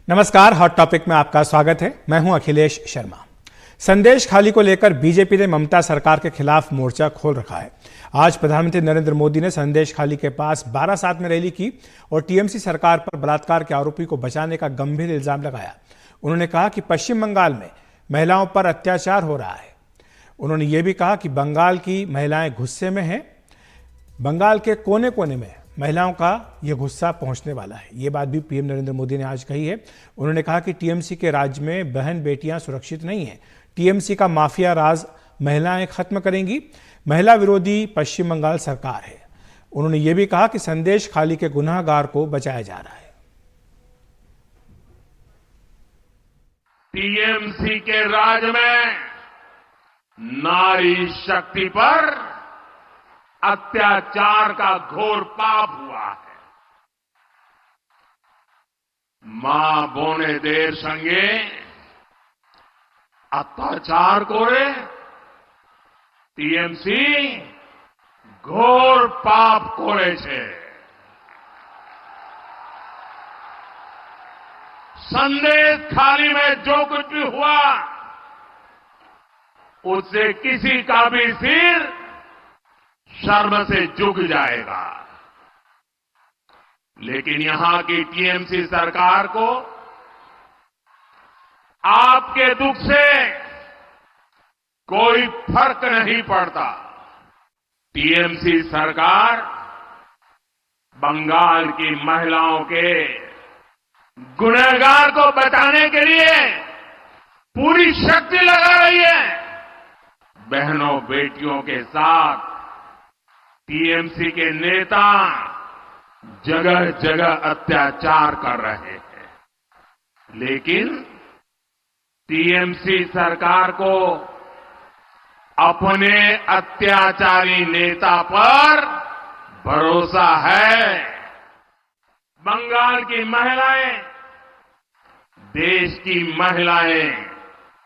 नमस्कार, hot topic में आपका स्वागत है। मैं हूं अखिलेश शर्मा। संदेश खाली को लेकर बीजेपी ने ममता सरकार के खिलाफ मोर्चा खोल रखा है। आज प्रधानमंत्री नरेंद्र मोदी ने संदेश खाली के पास बारासात में रैली की और टीएमसी सरकार पर बलात्कार के आरोपी को बचाने का गंभीर इल्जाम लगाया। उन्होंने कहा कि पश्चिम बंगाल में महिलाओं पर अत्याचार हो रहा है। उन्होंने ये भी कहा कि बंगाल की महिलाएं गुस्से में हैं। बंगाल के कोने कोने में महिलाओं का यह गुस्सा पहुंचने वाला है। ये बात भी पीएम नरेंद्र मोदी ने आज कही है। उन्होंने कहा कि टीएमसी के राज में बहन बेटियां सुरक्षित नहीं हैं। टीएमसी का माफिया राज महिलाएं खत्म करेंगी। महिला विरोधी पश्चिम बंगाल सरकार है। उन्होंने ये भी कहा कि संदेश खाली के गुनहगार को बचाया जा रहा है। टीएमसी के राज में नारी शक्ति पर अत्याचार का घोर पाप हुआ है। मां बोने देर संगे अत्याचार कोरे टीएमसी घोर पाप कोरे छे। संदेश खाली में जो कुछ भी हुआ उससे किसी का भी सिर शर्म से झुक जाएगा। लेकिन यहां की टीएमसी सरकार को आपके दुख से कोई फर्क नहीं पड़ता। टीएमसी सरकार बंगाल की महिलाओं के गुनहगार को बचाने के लिए पूरी शक्ति लगा रही है। बहनों बेटियों के साथ टीएमसी के नेता जगह जगह अत्याचार कर रहे हैं। लेकिन टीएमसी सरकार को अपने अत्याचारी नेता पर भरोसा है। बंगाल की महिलाएं, देश की महिलाएं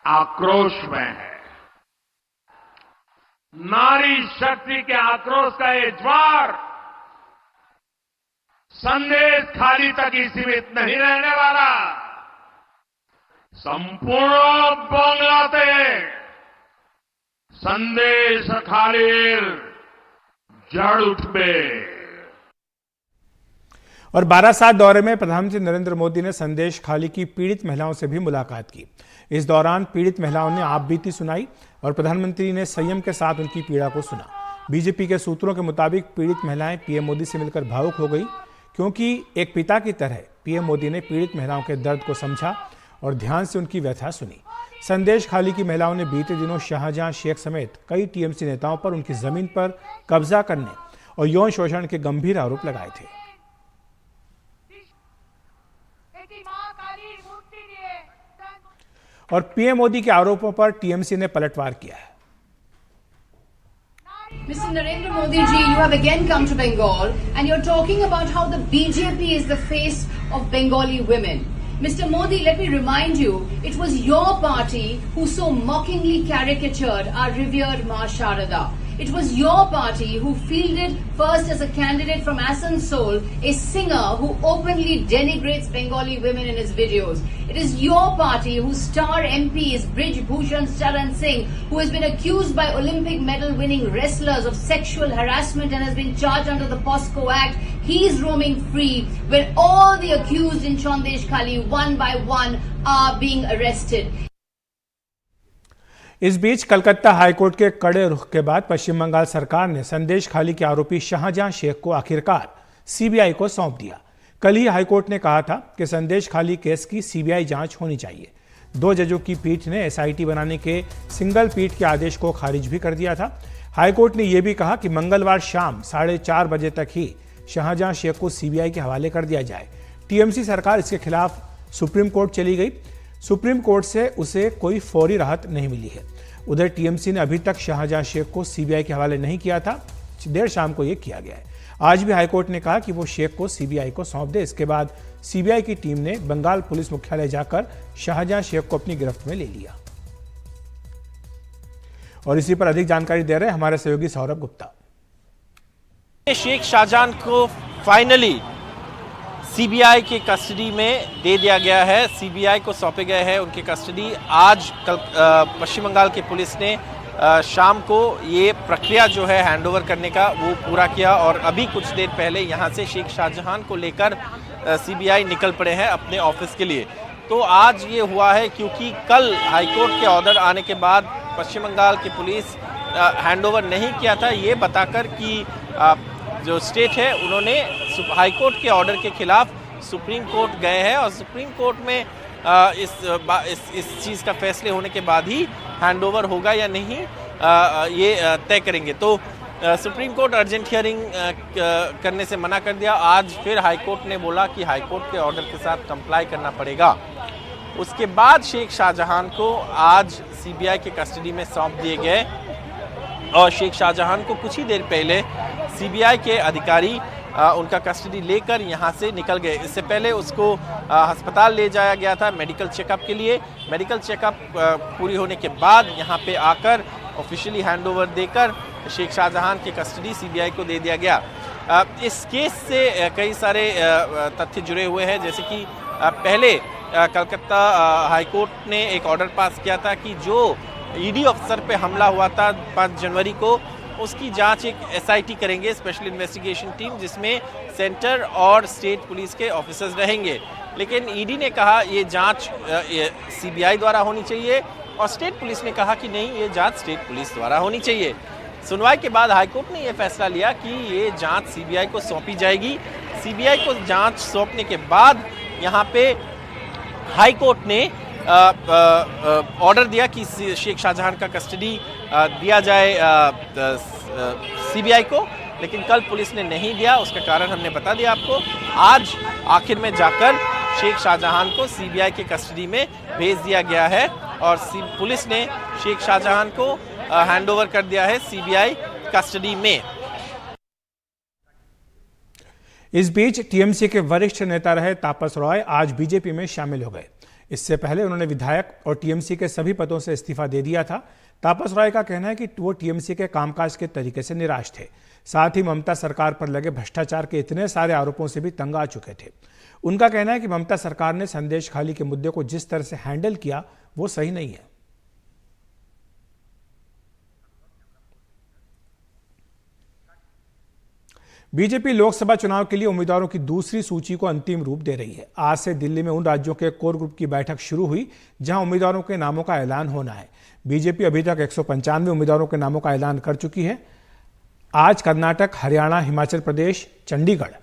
आक्रोश में है। नारी शक्ति के आक्रोश का ये ज्वार संदेश खाली तक ही सीमित नहीं रहने वाला। संपूर्ण बांग्लाते संदेश खालीर जड़ उठबे। और बारासात दौरे में प्रधानमंत्री नरेंद्र मोदी ने संदेश खाली की पीड़ित महिलाओं से भी मुलाकात की। इस दौरान पीड़ित महिलाओं ने आप बीती सुनाई और प्रधानमंत्री ने संयम के साथ उनकी पीड़ा को सुना। बीजेपी के सूत्रों के मुताबिक पीड़ित महिलाएं पीएम मोदी से मिलकर भावुक हो गई, क्योंकि एक पिता की तरह पीएम मोदी ने पीड़ित महिलाओं के दर्द को समझा और ध्यान से उनकी व्यथा सुनी। संदेश खाली की महिलाओं ने बीते दिनों शाहजहां शेख समेत कई टीएमसी नेताओं पर उनकी जमीन पर कब्जा करने और यौन शोषण के गंभीर आरोप लगाए थे। और पीएम मोदी के आरोपों पर टीएमसी ने पलटवार किया है। Mr. Narendra Modi ji, you have again come to Bengal and you're talking about how the BJP is the face of Bengali women. Mr. Modi, let me remind you, it was your party who so mockingly caricatured our revered Ma Sharada. It was your party who fielded first as a candidate from Asansol a singer who openly denigrates Bengali women in his videos. It is your party whose star MP is Brij Bhushan Charan Singh, who has been accused by Olympic medal winning wrestlers of sexual harassment and has been charged under the POSCO Act. He is roaming free when all the accused in Sandesh Khali one by one are being arrested. इस बीच Calcutta high court के कड़े रुख के बाद पश्चिम बंगाल सरकार ने संदेश खाली के आरोपी शाहजहां शेख को आखिरकार सीबीआई को सौंप दिया। कल ही हाईकोर्ट ने कहा था कि संदेश खाली केस की सीबीआई जांच होनी चाहिए। 2 जजों की पीठ ने एसआईटी बनाने के सिंगल पीठ के आदेश को खारिज भी कर दिया था। हाईकोर्ट ने यह भी कहा कि मंगलवार शाम 4:30 बजे तक ही शाहजहां शेख को सीबीआई के हवाले कर दिया जाए। टीएमसी सरकार इसके खिलाफ सुप्रीम कोर्ट चली गई। सुप्रीम कोर्ट से उसे कोई फौरी राहत नहीं मिली है। उधर टीएमसी ने अभी तक शाहजहां शेख को सीबीआई के हवाले नहीं किया था। देर शाम को यह किया गया है। आज भी हाईकोर्ट ने कहा कि वो शेख को सीबीआई को सौंप दे। इसके बाद सीबीआई की टीम ने बंगाल पुलिस मुख्यालय जाकर शाहजहां शेख को अपनी गिरफ्त में ले लिया। और इसी पर अधिक जानकारी दे रहे हैं हमारे सहयोगी सौरभ गुप्ता। शेख शाहजहां को फाइनली सीबीआई के कस्टडी में दे दिया गया है, सीबीआई को सौंपे गए हैं उनकी कस्टडी। आज कल पश्चिम बंगाल की पुलिस ने शाम को ये प्रक्रिया जो है हैंडओवर करने का वो पूरा किया और अभी कुछ देर पहले यहाँ से शेख शाहजहां को लेकर सीबीआई निकल पड़े हैं अपने ऑफिस के लिए। तो आज ये हुआ है क्योंकि कल हाईकोर्ट के ऑर्डर आने के बाद पश्चिम बंगाल की पुलिस हैंडओवर नहीं किया था, ये बताकर कि जो स्टेट है उन्होंने हाईकोर्ट के ऑर्डर के खिलाफ सुप्रीम कोर्ट गए हैं और सुप्रीम कोर्ट में इस चीज़ का फैसले होने के बाद ही हैंडओवर होगा या नहीं ये तय करेंगे। तो सुप्रीम कोर्ट अर्जेंट हियरिंग करने से मना कर दिया। आज फिर हाईकोर्ट ने बोला कि हाईकोर्ट के ऑर्डर के साथ कंप्लाई करना पड़ेगा। उसके बाद शेख शाहजहां को आज सीबीआई के कस्टडी में सौंप दिए गए और शेख शाहजहां को कुछ ही देर पहले सीबीआई के अधिकारी उनका कस्टडी लेकर यहां से निकल गए। इससे पहले उसको अस्पताल ले जाया गया था मेडिकल चेकअप के लिए। मेडिकल चेकअप पूरी होने के बाद यहां पे आकर ऑफिशियली हैंडओवर देकर शेख शाहजहां की कस्टडी सीबीआई को दे दिया गया। इस केस से कई सारे तथ्य जुड़े हुए हैं, जैसे कि पहले कलकत्ता हाईकोर्ट ने एक ऑर्डर पास किया था कि जो ईडी अफसर पे हमला हुआ था 5 जनवरी को, उसकी जांच एक एसआईटी करेंगे, स्पेशल इन्वेस्टिगेशन टीम, जिसमें सेंटर और स्टेट पुलिस के ऑफिसर्स रहेंगे। लेकिन ईडी ने कहा ये जांच सीबीआई द्वारा होनी चाहिए और स्टेट पुलिस ने कहा कि नहीं, ये जांच स्टेट पुलिस द्वारा होनी चाहिए। सुनवाई के बाद हाईकोर्ट ने यह फैसला लिया कि ये जांच सीबीआई को सौंपी जाएगी। सीबीआई को जांच सौंपने के बाद यहाँ पे हाईकोर्ट ने ऑर्डर दिया कि शेख शाहजहां का कस्टडी दिया जाए सीबीआई को, लेकिन कल पुलिस ने नहीं दिया। उसका कारण हमने बता दिया आपको। आज आखिर में जाकर शेख शाहजहां को सीबीआई के कस्टडी में भेज दिया गया है और पुलिस ने शेख शाहजहां को हैंडओवर कर दिया है सीबीआई कस्टडी में। इस बीच टीएमसी के वरिष्ठ नेता रहे तापस रॉय आज बीजेपी में शामिल हो गए। इससे पहले उन्होंने विधायक और टीएमसी के सभी पदों से इस्तीफा दे दिया था। तापस रॉय का कहना है कि वो टीएमसी के कामकाज के तरीके से निराश थे, साथ ही ममता सरकार पर लगे भ्रष्टाचार के इतने सारे आरोपों से भी तंग आ चुके थे। उनका कहना है कि ममता सरकार ने संदेश खाली के मुद्दे को जिस तरह से हैंडल किया वो सही नहीं है। बीजेपी लोकसभा चुनाव के लिए उम्मीदवारों की दूसरी सूची को अंतिम रूप दे रही है। आज से दिल्ली में उन राज्यों के कोर ग्रुप की बैठक शुरू हुई जहां उम्मीदवारों के नामों का ऐलान होना है। बीजेपी अभी तक 195 उम्मीदवारों के नामों का ऐलान कर चुकी है। आज कर्नाटक, हरियाणा, हिमाचल प्रदेश, चंडीगढ़,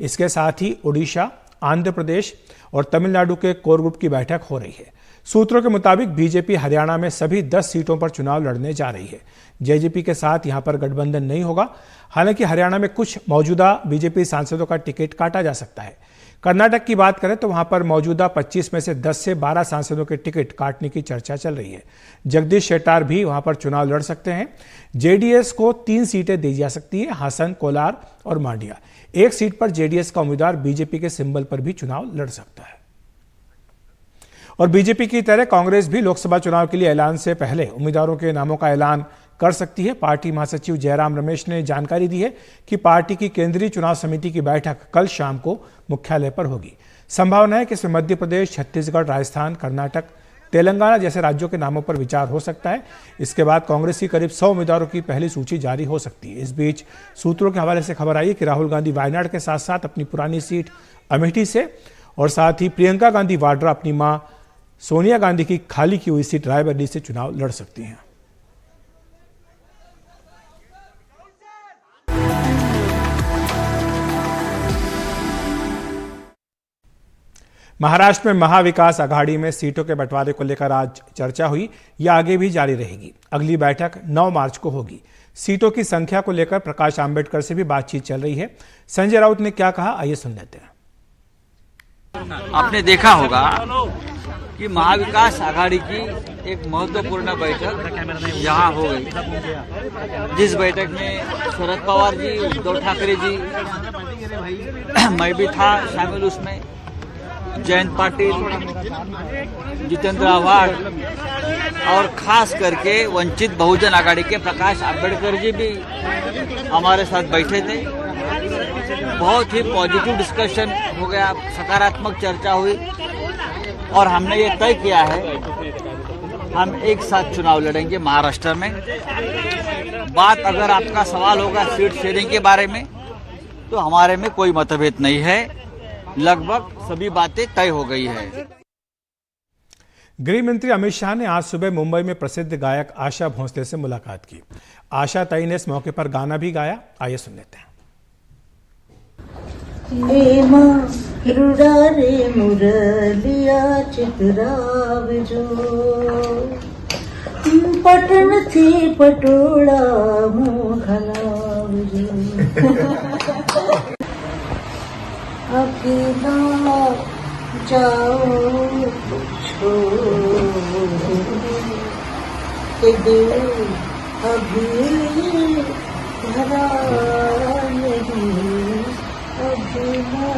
इसके साथ ही ओडिशा, आंध्र प्रदेश और तमिलनाडु के कोर ग्रुप की बैठक हो रही है। सूत्रों के मुताबिक बीजेपी हरियाणा में सभी 10 सीटों पर चुनाव लड़ने जा रही है। जेजेपी के साथ यहां पर गठबंधन नहीं होगा। हालांकि हरियाणा में कुछ मौजूदा बीजेपी सांसदों का टिकट काटा जा सकता है। कर्नाटक की बात करें तो वहां पर मौजूदा 25 में से 10 से 12 सांसदों के टिकट काटने की चर्चा चल रही है। जगदीश शेट्टार भी वहां पर चुनाव लड़ सकते हैं। जेडीएस को 3 सीटें दी जा सकती है, हासन, कोलार और मांडिया। 1 सीट पर जेडीएस का उम्मीदवार बीजेपी के सिंबल पर भी चुनाव लड़ सकता है। और बीजेपी की तरह कांग्रेस भी लोकसभा चुनाव के लिए ऐलान से पहले उम्मीदवारों के नामों का ऐलान कर सकती है। पार्टी महासचिव जयराम रमेश ने जानकारी दी है कि पार्टी की केंद्रीय चुनाव समिति की बैठक कल शाम को मुख्यालय पर होगी। संभावना है कि इसमें मध्य प्रदेश, छत्तीसगढ़, राजस्थान, कर्नाटक, तेलंगाना जैसे राज्यों के नामों पर विचार हो सकता है। इसके बाद कांग्रेस की करीब 100 उम्मीदवारों की पहली सूची जारी हो सकती है। इस बीच सूत्रों के हवाले से खबर आई है कि राहुल गांधी वायनाड के साथ साथ अपनी पुरानी सीट अमेठी से और साथ ही प्रियंका गांधी वाड्रा अपनी मां सोनिया गांधी की खाली की हुई सीट रायबरेली से चुनाव लड़ सकती हैं। महाराष्ट्र में महाविकास आघाड़ी में सीटों के बंटवारे को लेकर आज चर्चा हुई। यह आगे भी जारी रहेगी। अगली बैठक 9 मार्च को होगी। सीटों की संख्या को लेकर प्रकाश आंबेडकर से भी बातचीत चल रही है। संजय राउत ने क्या कहा, आइए सुन लेते हैं। आपने देखा होगा कि महाविकास आघाड़ी की एक महत्वपूर्ण बैठक यहाँ हो गई, जिस बैठक में शरद पवार जी, उद्धव ठाकरे जी, मैं भी था शामिल उसमें, जयंत पाटिल, जितेंद्र आव्हाड और खास करके वंचित बहुजन आघाड़ी के प्रकाश आंबेडकर जी भी हमारे साथ बैठे थे। बहुत ही पॉजिटिव डिस्कशन हो गया, सकारात्मक चर्चा हुई और हमने ये तय किया है हम एक साथ चुनाव लड़ेंगे महाराष्ट्र में। बात अगर आपका सवाल होगा सीट शेयरिंग के बारे में, तो हमारे में कोई मतभेद नहीं है, लगभग सभी बातें तय हो गई है। गृह मंत्री अमित शाह ने आज सुबह मुंबई में प्रसिद्ध गायक आशा भोसले से मुलाकात की। आशा ताई ने इस मौके पर गाना भी गाया, आइए सुन लेते हैं। रे मुरलिया चितराव जो पटन थी पटोला मोहलाव जो अकेला जाओ के दिल अभी भरा नहीं, अभी ना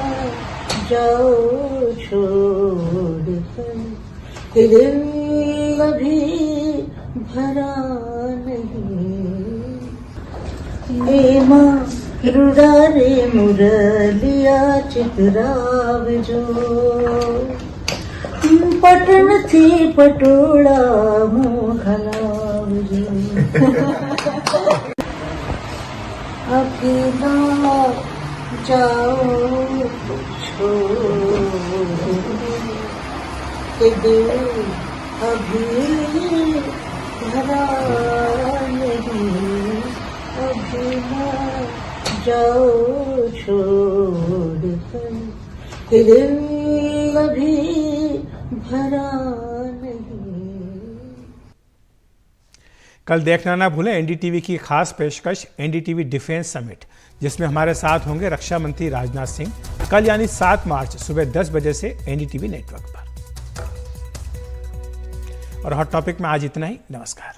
जाओ छोड़ कर के दिल अभी भरा नहीं। ए माँ रुड़ा रे मुरलिया चितराव जो पटन थी पटोला मोहलाव जो अकेला जाओ के दिल अभी भरा नहीं, अभी ना जाओ छोड़ कर के दिल अभी भरा नहीं। कल देखना ना भूलें एनडीटीवी की खास पेशकश एनडीटीवी डिफेंस समिट, जिसमें हमारे साथ होंगे रक्षा मंत्री राजनाथ सिंह, कल यानी 7 मार्च सुबह 10 बजे से एनडीटीवी नेटवर्क पर। और हॉट टॉपिक में आज इतना ही। नमस्कार।